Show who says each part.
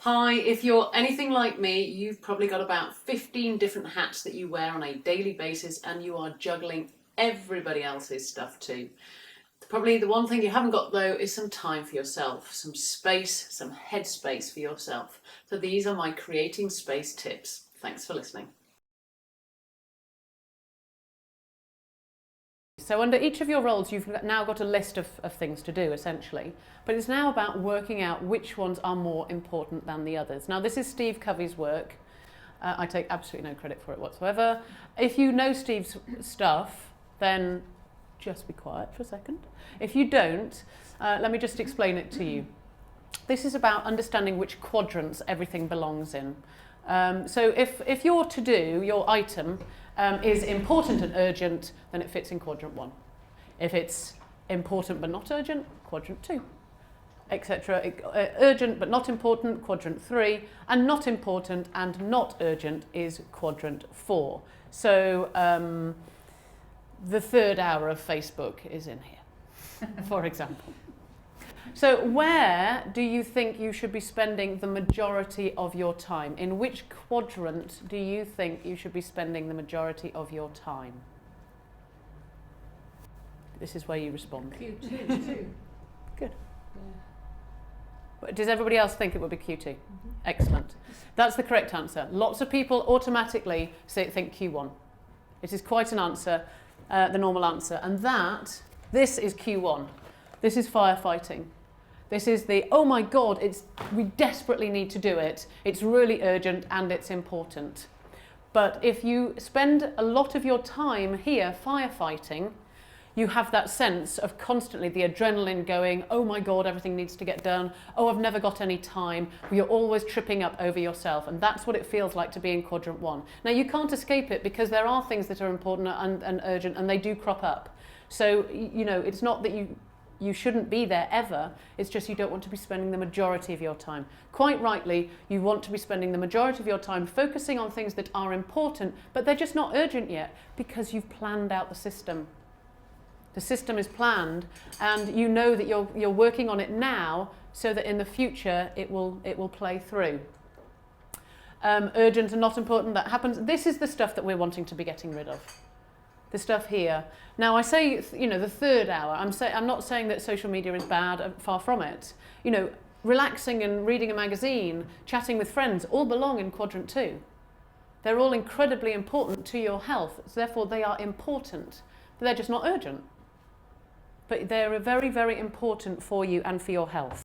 Speaker 1: Hi, if you're anything like me, you've probably got about 15 different hats that you wear on a daily basis and you are juggling everybody else's stuff too. Probably the one thing you haven't got though is some time for yourself, some space, some headspace for yourself. So these are my creating space tips. Thanks for listening. So under each of your roles, you've now got a list of things to do, essentially. But it's now about working out which ones are more important than the others. Now, this is Steve Covey's work. I take absolutely no credit for it whatsoever. If you know Steve's stuff, then just be quiet for a second. If you don't, let me just explain it to you. This is about understanding which quadrants everything belongs in. So if your to-do, your item, is important and urgent, then it fits in quadrant 1. If it's important but not urgent, quadrant 2, etc. Urgent but not important, quadrant 3, and not important and not urgent is quadrant 4. So the third hour of Facebook is in here, for example. So where do you think you should be spending the majority of your time? In which quadrant do you think you should be spending the majority of your time? This is where you respond.
Speaker 2: Q2.
Speaker 1: Good. Yeah. Does everybody else think it would be Q2? Mm-hmm. Excellent. That's the correct answer. Lots of people automatically think Q1. It is quite an answer, the normal answer. And this is Q1. This is firefighting. This is the, oh my God, we desperately need to do it. It's really urgent and it's important. But if you spend a lot of your time here firefighting, you have that sense of constantly the adrenaline going, oh my God, everything needs to get done. Oh, I've never got any time. You're always tripping up over yourself. And that's what it feels like to be in quadrant 1. Now, you can't escape it because there are things that are important and urgent and they do crop up. So, you know, it's not that you shouldn't be there ever, it's just you don't want to be spending the majority of your time. Quite rightly, you want to be spending the majority of your time focusing on things that are important, but they're just not urgent yet because you've planned out the system. The system is planned and you know that you're working on it now so that in the future it will play through. Urgent and not important, that happens. This is the stuff that we're wanting to be getting rid of. The stuff here. Now I say, you know, the third hour, I'm not saying that social media is bad, far from it. You know, relaxing and reading a magazine, chatting with friends, all belong in quadrant 2. They're all incredibly important to your health, so therefore they are important, but they're just not urgent. But they're very, very important for you and for your health.